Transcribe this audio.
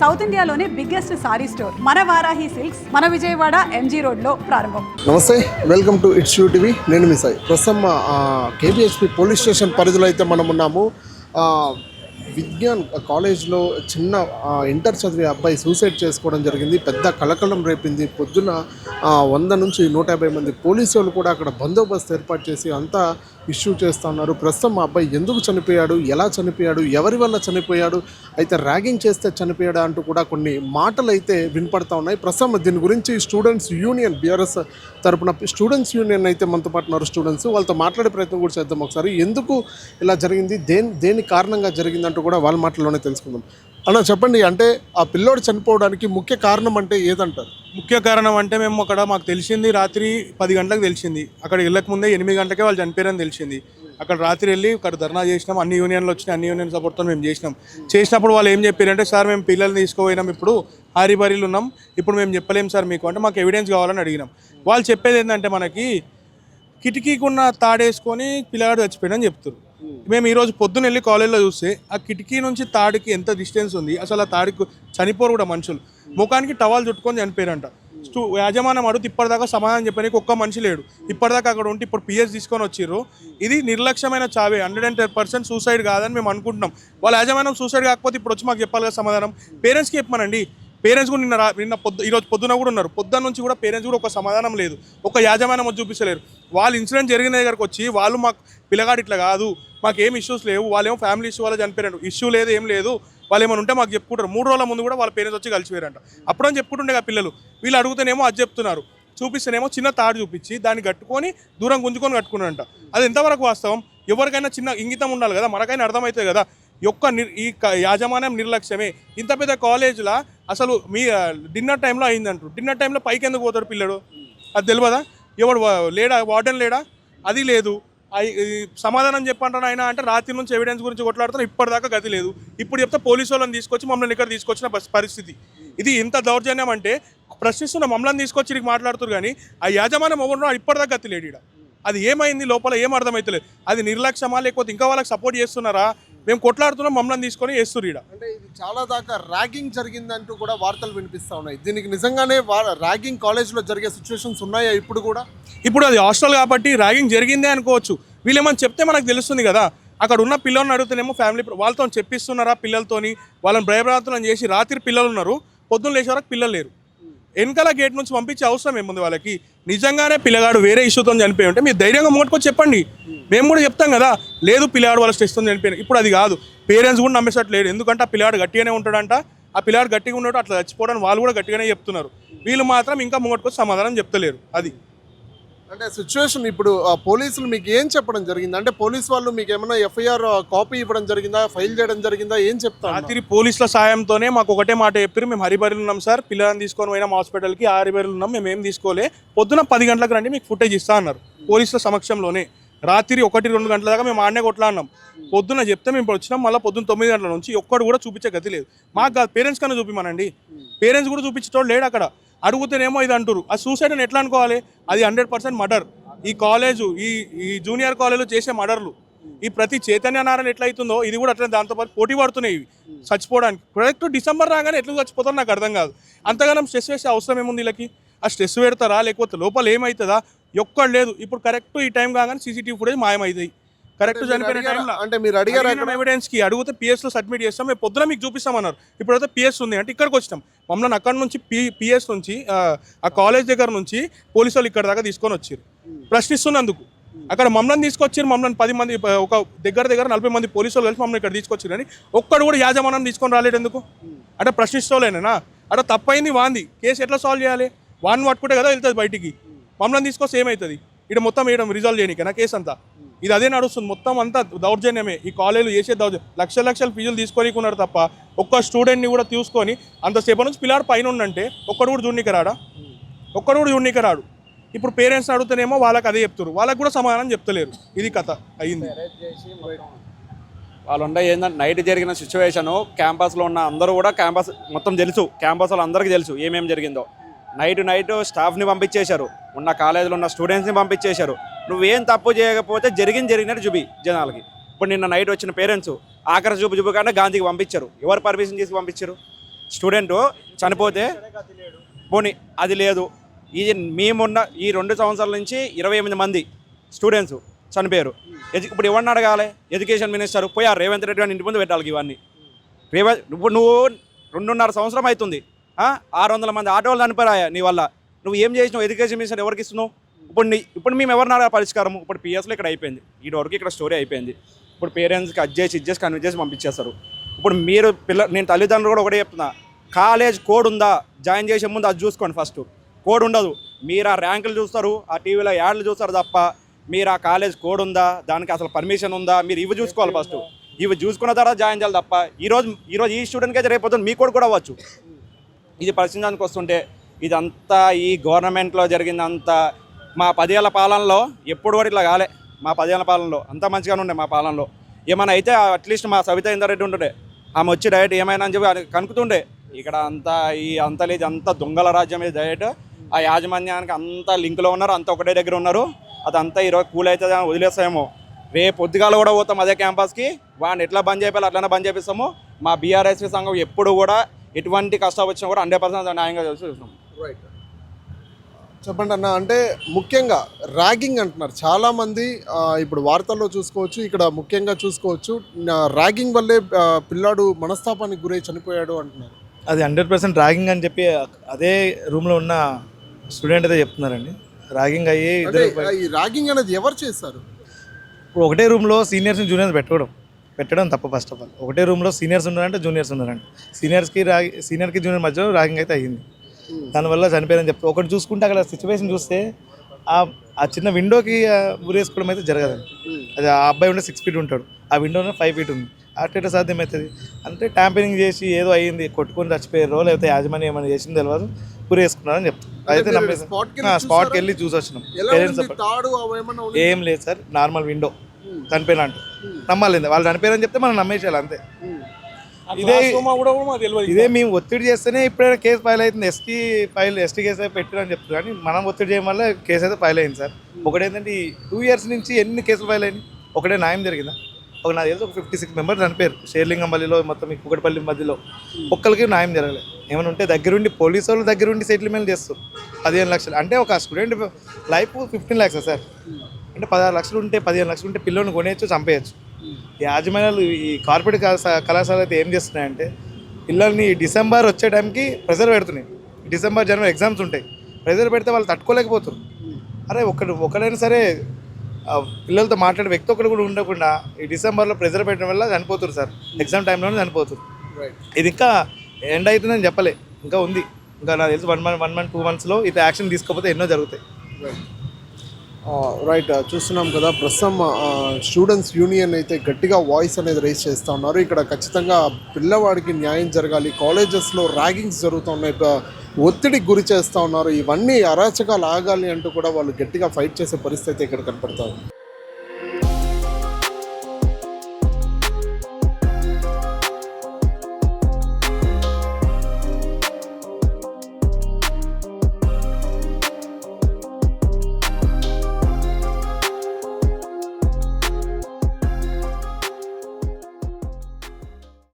South ఇండియాలోనే biggest sorry store మన Varahi silks మన విజయవాడ ఎంజీ రోడ్లో ప్రారంభం. నమస్తే, welcome to it's you TV. నేను మీ సాయి. ప్రస్తుతం కేబిహెచ్పి పోలీస్ స్టేషన్ పరిధిలో అయితే మనం ఉన్నాము. విజ్ఞాన్ కాలేజ్లో చిన్న ఇంటర్ చదివే అబ్బాయి సూసైడ్ చేసుకోవడం జరిగింది. పెద్ద కలకలం రేపింది. పొద్దున 100 నుంచి 150 మంది పోలీసు వాళ్ళు కూడా అక్కడ బందోబస్తు ఏర్పాటు చేసి అంతా ఇష్యూ చేస్తున్నారు. ప్రస్తుతం ఆ అబ్బాయి ఎందుకు చనిపోయాడు, ఎలా చనిపోయాడు, ఎవరి వల్ల చనిపోయాడు, అయితే ర్యాగింగ్ చేస్తే చనిపోయాడా అంటూ కూడా కొన్ని మాటలు అయితే వినపడతా ఉన్నాయి. ప్రస్తుతం దీని గురించి స్టూడెంట్స్ యూనియన్ బీఆర్ఎస్ తరపున స్టూడెంట్స్ యూనియన్ అయితే మనతో పాటు ఉన్నారు. స్టూడెంట్స్ వాళ్ళతో మాట్లాడే ప్రయత్నం కూడా చేద్దాం. ఒకసారి ఎందుకు ఇలా జరిగింది, దేని కారణంగా జరిగిందంటూ కూడా వాళ్ళ మాటల్లోనే తెలుసుకుందాం. అన్న చెప్పండి, అంటే ఆ పిల్లోడు చనిపోవడానికి ముఖ్య కారణం అంటే ఏదంటారు? ముఖ్య కారణం అంటే మేము అక్కడ మాకు తెలిసింది రాత్రి 10 గంటలకు తెలిసింది. అక్కడ వెళ్ళక ముందే 8 గంటలకే వాళ్ళు చనిపోయారని తెలిసింది. అక్కడ రాత్రి వెళ్ళి అక్కడ ధర్నా చేసినాం. అన్ని యూనియన్లు వచ్చినాయి, అన్ని యూనియన్ సపోర్ట్తో మేము చేసినప్పుడు వాళ్ళు ఏం చెప్పారంటే, సార్ మేము పిల్లల్ని తీసుకుపోయినాం, ఇప్పుడు హారీబరీలు ఉన్నాం, ఇప్పుడు మేము చెప్పలేము సార్ మీకు, అంటే మాకు ఎవిడెన్స్ కావాలని అడిగినాం. వాళ్ళు చెప్పేది ఏంటంటే, మనకి కిటికీకున్న తాడేసుకొని పిల్లగాడు చచ్చిపోయాడని చెప్తారు. మేము ఈరోజు పొద్దున్న వెళ్ళి కాలేజ్లో చూస్తే ఆ కిటికీ నుంచి తాడికి ఎంత డిస్టెన్స్ ఉంది, అసలు ఆ తాడికి చనిపోరు కూడా మనుషులు, ముఖానికి టవాల్ చుట్టుకొని చనిపోయారంట. యాజమాన్యం అడుగుతూ ఇప్పటిదాకా సమాధానం చెప్పడానికి ఒక్క మనిషి లేడు. ఇప్పటిదాకా అక్కడ ఉంటే ఇప్పుడు పిఎస్ తీసుకొని వచ్చిర్రు. ఇది నిర్లక్ష్యమైన చావే, 110% సూసైడ్ కాదని మేము అనుకుంటున్నాం. వాళ్ళ యాజమాన్యం సూసైడ్ కాకపోతే ఇప్పుడు వచ్చి మాకు చెప్పాలి కదా సమాధానం. పేరెంట్స్కి చెప్పమనండి. పేరెంట్స్ కూడా ఈరోజు పొద్దున కూడా ఉన్నారు. పొద్దున్న నుంచి కూడా పేరెంట్స్ కూడా ఒక సమాధానం లేదు, ఒక యాజమాన్యం వచ్చి చూపించలేరు. వాళ్ళు ఇన్సిడెంట్ జరిగిన దగ్గరకు వచ్చి వాళ్ళు మాకు పిల్లగాడు ఇట్లా కాదు, మాకు ఏం ఇష్యూస్ లేవు, వాళ్ళేమో ఫ్యామిలీ ఇష్యూ వల్ల చనిపోయారు, ఇష్యూ లేదు ఏం లేదు, వాళ్ళు ఏమైనా ఉంటే మాకు చెప్పుకుంటారు. 3 రోజుల ముందు కూడా వాళ్ళ పేరెంట్స్ వచ్చి కలిసిపోయారంట. అప్పుడని చెప్పుకుంటుండే కదా పిల్లలు. వీళ్ళు అడుగుతేనేమో అది చెప్తున్నారు, చూపిస్తేనేమో చిన్న తాడు చూపించి దాన్ని కట్టుకొని దూరం గుంజుకొని కట్టుకున్నారంట. అది ఎంతవరకు వాస్తవం? ఎవరికైనా చిన్న ఇంగితం ఉండాలి కదా, మనకైనా అర్థమవుతుంది కదా. ఈ యాజమాన్యం నిర్లక్ష్యమే. ఇంత పెద్ద కాలేజ్లో అసలు మీ డిన్నర్ టైంలో అయిందంటారు. డిన్నర్ టైంలో పైకి ఎందుకు పోతాడు పిల్లడు? అది తెలియదా? ఎవడు లేడా, వార్డెన్ లేడా? అది లేదు. సమాధానం చెప్పంటాను ఆయన అంటే రాత్రి నుంచి ఎవిడెన్స్ గురించి కొట్లాడుతున్నా, ఇప్పటిదాకా గతి లేదు. ఇప్పుడు చెప్తే పోలీసు వాళ్ళని తీసుకొచ్చి మమ్మల్ని ఇక్కడ తీసుకొచ్చిన పరిస్థితి ఇది. ఇంత దౌర్జన్యం అంటే ప్రశ్నిస్తున్న మమ్మల్ని తీసుకొచ్చి మాట్లాడుతున్నారు, కానీ ఆ యాజమాన్యం ఎవరు ఇప్పటిదాకా గతి లేడు. ఇక్కడ అది ఏమైంది, లోపల ఏం అర్థమవుతలేదు. అది నిర్లక్ష్యమా లేకపోతే ఇంకా వాళ్ళకి సపోర్ట్ చేస్తున్నారా? మేము కొట్లాడుతున్నాం, మమ్మల్ని తీసుకొని వేస్తున్నారు ఇక్కడ. అంటే ఇది చాలా దాకా ర్యాగింగ్ జరిగిందంటూ కూడా వార్తలు వినిపిస్తూ ఉన్నాయి. దీనికి నిజంగానే ర్యాగింగ్ కాలేజ్లో జరిగే సిచ్యువేషన్స్ ఉన్నాయా ఇప్పుడు కూడా? ఇప్పుడు అది హాస్టల్ కాబట్టి ర్యాగింగ్ జరిగిందే అనుకోవచ్చు. వీళ్ళేమని చెప్తే మనకు తెలుస్తుంది కదా. అక్కడ ఉన్న పిల్లల్ని అడుగుతానేమో ఫ్యామిలీ వాళ్ళతో చెప్పిస్తున్నారా, పిల్లలతోని వాళ్ళని భయభ్రాంతులను చేసి రాత్రి పిల్లలు ఉన్నారు, పొద్దున్న లేచే వరకు పిల్లలు లేరు. వెనకాల గేట్ నుంచి పంపించే అవసరం ఏముంది వాళ్ళకి? నిజంగానే పిల్లగాడు వేరే ఇష్యూతో చనిపోయి ఉంటే మీరు ధైర్యంగా మోటుకొచ్చి చెప్పండి, మేము కూడా చెప్తాం కదా. లేదు పిల్లగాడు వాళ్ళ స్ట్రెస్తో చనిపోయినా, ఇప్పుడు అది కాదు. పేరెంట్స్ కూడా నమ్మేసట్లేదు, ఎందుకంటే ఆ పిల్లగాడు గట్టిగానే ఉంటాడంట, ఆ పిల్లగాడు గట్టిగా ఉన్నాడు, అట్లా చచ్చిపోవడానికి వాళ్ళు కూడా గట్టిగానే చెప్తున్నారు. వీళ్ళు మాత్రం ఇంకా ముంగట్టుకొచ్చి సమాధానం చెప్తలేరు. అది అంటే సిచ్యువేషన్. ఇప్పుడు పోలీసులు మీకు ఏం చెప్పడం జరిగింది? అంటే పోలీసు వాళ్ళు మీకు ఏమైనా ఎఫ్ఐఆర్ కాపీ ఇవ్వడం జరిగిందా, ఫైల్ చేయడం జరిగిందా, ఏం చెప్తారు? రాత్రి పోలీసుల సాయంతోనే మాకు ఒకటే మాట చెప్పారు, మేము హరిబరిలో ఉన్నాం సార్, పిల్లల్ని తీసుకొని పోయినాం హాస్పిటల్కి, హరిబరిలో ఉన్నాం, మేము ఏం తీసుకోలే, పొద్దున 10 గంటలకు రండి మీకు ఫుటేజ్ ఇస్తా అన్నారు పోలీసుల సమక్షంలోనే. రాత్రి 1-2 గంటల దాకా మేము ఆడనే కొట్లాడినాం. పొద్దున చెప్తే మేము ఇప్పుడు వచ్చినాం, మళ్ళీ పొద్దున్న 9 గంటల నుంచి ఒక్కడు కూడా చూపించే గతి లేదు. మాకు కాదు, పేరెంట్స్ కన్నా చూపిమనండి. పేరెంట్స్ కూడా చూపించేటోడు లేడు అక్కడ. అడుగుతేనేమో ఇది అంటారు. ఆ సూసైడ్ అని ఎట్లా అనుకోవాలి? అది 100% మర్డర్. ఈ కాలేజు ఈ జూనియర్ కాలేజ్లో చేసే మర్డర్లు, ఈ ప్రతి చైతన్య నారాయణ ఎట్లా అవుతుందో ఇది కూడా అట్లా దాంతోపాటు పోటీ పడుతున్నాయి ఇవి చచ్చిపోవడానికి. కరెక్ట్ డిసెంబర్ రాగానే ఎట్లా చచ్చిపోతారో నాకు అర్థం కాదు. అంతగానం స్ట్రెస్ వేసే అవసరం ఏముంది వీళ్ళకి? ఆ స్ట్రెస్ పెడతారా లేకపోతే లోపల ఏమవుతుందా? ఒక్కడు లేదు. ఇప్పుడు కరెక్ట్ ఈ టైం కాగానే సీసీటీవీ ఫుటేజ్ మాయమవుతాయి. కరెక్ట్ చనిపోయిన టైంలో అంటే మీరు అడిగారు ఎవిడెన్స్కి అడిగితే పిఎస్లో సబ్మిట్ చేస్తాం, మేము పొద్దున మీకు చూపిస్తామన్నారు. ఇప్పుడైతే పిఎస్ ఉంది అంటే ఇక్కడికి వచ్చినాం. మమ్మల్ని అక్కడ నుంచి పిఎస్ నుంచి ఆ కాలేజ్ దగ్గర నుంచి పోలీసు వాళ్ళు ఇక్కడ దాకా తీసుకొని వచ్చారు ప్రశ్నిస్తున్నందుకు. అక్కడ మమ్మల్ని తీసుకొచ్చారు, మమ్మల్ని 10 మంది, ఒక దగ్గర 40 మంది పోలీసు వాళ్ళు కలిసి మమ్మల్ని ఇక్కడ తీసుకొచ్చారు. కానీ ఒక్కడు కూడా యాజమాన్యం తీసుకొని రాలేడు. ఎందుకు అంటే ప్రశ్నిస్తలేనా? అక్కడ తప్పైంది వాంది, కేసు ఎట్లా సాల్వ్ చేయాలి? వాడిని పట్టుకుంటే కదా వెళ్తుంది బయటికి. మమ్మల్ని తీసుకొస్తే ఏమవుతుంది? ఇక్కడ మొత్తం వేయడం రిజాల్వ్ చేయనికేనా కేసు అంతా? ఇది అదే నడుస్తుంది, మొత్తం అంతా దౌర్జన్యమే. ఈ కాలేజీలు చేసే లక్షల ఫీజులు తీసుకొని ఉన్నారు తప్ప ఒక్క స్టూడెంట్ని కూడా తీసుకొని అంతసేపు నుంచి పిల్లాడు పైన ఉండంటే ఒక్కడు కూడా చూడనీకి రాడు. ఇప్పుడు పేరెంట్స్ అడుగుతానేమో వాళ్ళకి అదే చెప్తారు, వాళ్ళకి కూడా సమాధానం చెప్తలేరు. ఇది కథ అయ్యింది. వాళ్ళు ఉండే ఏంటంటే నైట్ జరిగిన సిచ్యువేషను క్యాంపస్లో ఉన్న అందరూ కూడా క్యాంపస్ మొత్తం తెలుసు, క్యాంపస్ వాళ్ళు అందరికీ తెలుసు ఏమేమి జరిగిందో. నైట్ స్టాఫ్ని పంపించేశారు, ఉన్న కాలేజీలో ఉన్న స్టూడెంట్స్ని పంపించేశారు. నువ్వేం తప్పు చేయకపోతే జరిగినట్టు చూపి జనాలకి. ఇప్పుడు నిన్న నైట్ వచ్చిన పేరెంట్స్ ఆఖరి చూపు కానీ గాంధీకి పంపించారు. ఎవరు పర్మిషన్ చేసి పంపించారు? స్టూడెంట్ చనిపోతే పోనీ అది లేదు. ఇది మేమున్న ఈ 2 సంవత్సరాల నుంచి 28 మంది స్టూడెంట్స్ చనిపోయారు. ఇప్పుడు ఎవరిని అడగాలి? ఎడ్యుకేషన్ మినిస్టర్ పోయి ఆ రేవంత్ రెడ్డి గారిని ఇంటి ముందు పెట్టాలి ఇవన్నీ. ఇప్పుడు నువ్వు 2.5 సంవత్సరం అవుతుంది, 600 మంది ఆటోలు చనిపోయాయా నీ వల్ల. నువ్వు ఏం చేసినావు? ఎడ్యుకేషన్ మినిస్టర్ ఎవరికి ఇస్తున్నావు? ఇప్పుడు మేము ఎవరిని అడగాలి పరిష్కారం? ఇప్పుడు పిఎస్లో ఇక్కడ అయిపోయింది, ఈ వరకు ఇక్కడ స్టోరీ అయిపోయింది. ఇప్పుడు పేరెంట్స్కి ఇది చేసి కన్విన్స్ చేసి పంపించేస్తారు. ఇప్పుడు మీరు నేను తల్లిదండ్రులు కూడా ఒకటే చెప్తున్నా, కాలేజ్ కోడ్ ఉందా జాయిన్ చేసే ముందు అది చూసుకోండి. ఫస్ట్ కోడ్ ఉండదు, మీరు ఆ ర్యాంకులు చూస్తారు, ఆ టీవీలో యాడ్లు చూస్తారు తప్ప మీరు ఆ కాలేజ్ కోడ్ ఉందా, దానికి అసలు పర్మిషన్ ఉందా, మీరు ఇవి చూసుకోవాలి. ఫస్ట్ ఇవి చూసుకున్న తర్వాత జాయిన్ చేయాలి తప్ప ఈరోజు ఈ స్టూడెంట్కి అయితే రేపు మీ కోడ్ కూడా అవ్వచ్చు. ఇది పరిశీలనకు వస్తుంటే ఇదంతా ఈ గవర్నమెంట్లో జరిగిందంతా మా 10 ఏళ్ల పాలనలో ఎప్పుడు కూడా ఇట్లా కాలే. మా 10 ఏళ్ల పాలనలో అంతా మంచిగానే ఉండే. మా పాలనలో ఏమైనా అయితే అట్లీస్ట్ మా సవితా ఇందరెడ్డి ఉంటుండే, ఆమె వచ్చి డైరెక్ట్ ఏమైనా అని చెప్పి కనుకుతుండే. ఇక్కడ అంతా లేదు, అంతా దొంగల రాజ్యం ఇది డైరెక్ట్. ఆ యాజమాన్యానికి అంతా లింక్లో ఉన్నారు, అంతా ఒకటే దగ్గర ఉన్నారు. అదంతా ఈరోజు కూల్ అవుతుంది అని వదిలేస్తామేమో, రేపు పొద్దుగాల కూడా పోతాం అదే క్యాంపస్కి. వాడిని ఎట్లా బంద్ చేయాలి అట్లనే బంద్ చేపిస్తాము. మా బీఆర్ఎస్పీ సంఘం ఎప్పుడు కూడా ఎటువంటి కష్టం వచ్చినా కూడా 100% న్యాయంగా చూస్తాం. రైట్, చెప్పండి అన్న. అంటే ముఖ్యంగా ర్యాగింగ్ అంటున్నారు చాలామంది, ఇప్పుడు వార్తల్లో చూసుకోవచ్చు, ఇక్కడ ముఖ్యంగా చూసుకోవచ్చు, ర్యాగింగ్ వల్లే పిల్లాడు మనస్తాపానికి గురై చనిపోయాడు అంటున్నారు. అది 100% ర్యాగింగ్ అని చెప్పి అదే రూమ్లో ఉన్న స్టూడెంట్ అయితే చెప్తున్నారండి. ర్యాగింగ్ అయ్యి ఈ ర్యాగింగ్ అనేది ఎవరు చేస్తారు? ఇప్పుడు ఒకటే రూమ్లో సీనియర్స్ని జూనియర్స్ పెట్టడం తప్ప. ఫస్ట్ ఆఫ్ ఆల్ ఒకటే రూమ్లో సీనియర్స్ ఉన్నారంటే జూనియర్స్ ఉన్నారంటే సీనియర్కి జూనియర్ మధ్యలో ర్యాగింగ్ అయితే అయ్యింది. దానివల్ల చనిపోయారని చెప్తారు. ఒకటి చూసుకుంటే అక్కడ సిచ్యువేషన్ చూస్తే ఆ చిన్న విండోకి ఊరేసుకోవడం అయితే జరగదండి. అది ఆ అబ్బాయి ఉంటే 6 feet ఉంటాడు, ఆ విండోనే 5 feet ఉంది. అట్లా సాధ్యమవుతుంది అంటే ట్యాంపరింగ్ చేసి ఏదో అయ్యింది, కొట్టుకొని చచ్చిపోయారో లేకపోతే యాజమాన్యం ఏమైనా చేసింది తెలియదు, ఊరేసుకున్నారని చెప్తారు. అయితే నమ్మేసి స్పాట్కి వెళ్ళి చూసి వచ్చినాం. పేరెంట్స్ ఏం లేదు సార్, నార్మల్ విండో చనిపోయినా అంటూ నమ్మాలి. వాళ్ళు చనిపోయారని చెప్తే మనం నమ్మేసేయాలి అంతే. ఇదే మేము ఒత్తిడి చేస్తేనే ఇప్పుడైనా కేసు ఫైల్ అవుతుంది. ఎస్టీ కేసు అయితే పెట్టారని చెప్తారు, కానీ మనం ఒత్తిడి చేయడం వల్ల కేసు అయితే ఫైల్ అయింది సార్. ఒకటేంటంటే ఈ 2 years నుంచి ఎన్ని కేసులు ఫైల్ అయినాయి, ఒకటే న్యాయం జరిగిందా? నాకు తెలిసి ఒక 56 members చనిపోయారు షేర్లింగంపల్లిలో, మొత్తం ఈ కుకట్పల్లి మధ్యలో. ఒక్కరికి న్యాయం జరగలేదు. ఏమైనా ఉంటే దగ్గరుండి పోలీసు వాళ్ళు దగ్గరుండి సెటిల్మెంట్ చేస్తారు. 15 లక్షలు అంటే ఒక స్టూడెంట్ లైఫ్ 15 lakhs సార్. అంటే 16 లక్షలు ఉంటే 15 లక్షలు ఉంటే పిల్లల్ని కొనేయచ్చు, చంపేయచ్చు. యాజమాన్యాలు ఈ కార్పొరేట్ కళాశాలలు అయితే ఏం చేస్తున్నాయంటే పిల్లల్ని డిసెంబర్ వచ్చే టైంకి ప్రెజర్ పెడుతున్నాయి. డిసెంబర్ జనవరి ఎగ్జామ్స్ ఉంటాయి, ప్రెజర్ పెడితే వాళ్ళు తట్టుకోలేకపోతారు. అరే ఒకడైనా సరే పిల్లలతో మాట్లాడే వ్యక్తి ఒకటి కూడా ఉండకుండా ఈ డిసెంబర్లో ప్రెజర్ పెట్టడం వల్ల చనిపోతారు సార్. ఎగ్జామ్ టైంలోనే చనిపోతారు. ఇది ఇంకా ఎండ్ అవుతుందని చెప్పలే, ఇంకా ఉంది. ఇంకా నాకు తెలిసి 1 month 2 monthsలో ఇట్లా యాక్షన్ తీసుకోకపోతే ఎన్నో జరుగుతాయి. రైట్, చూస్తున్నాం కదా ప్రస్తుతం స్టూడెంట్స్ యూనియన్ అయితే గట్టిగా వాయిస్ అనేది రైజ్ చేస్తూ ఉన్నారు. ఇక్కడ ఖచ్చితంగా పిల్లవాడికి న్యాయం జరగాలి, కాలేజెస్లో ర్యాగింగ్స్ జరుగుతూ ఉన్నాయి, ఒత్తిడికి గురి చేస్తూ ఉన్నారు, ఇవన్నీ అరాచకాలు ఆగాలి అంటూ కూడా వాళ్ళు గట్టిగా ఫైట్ చేసే పరిస్థితి ఇక్కడ కనపడుతుంది.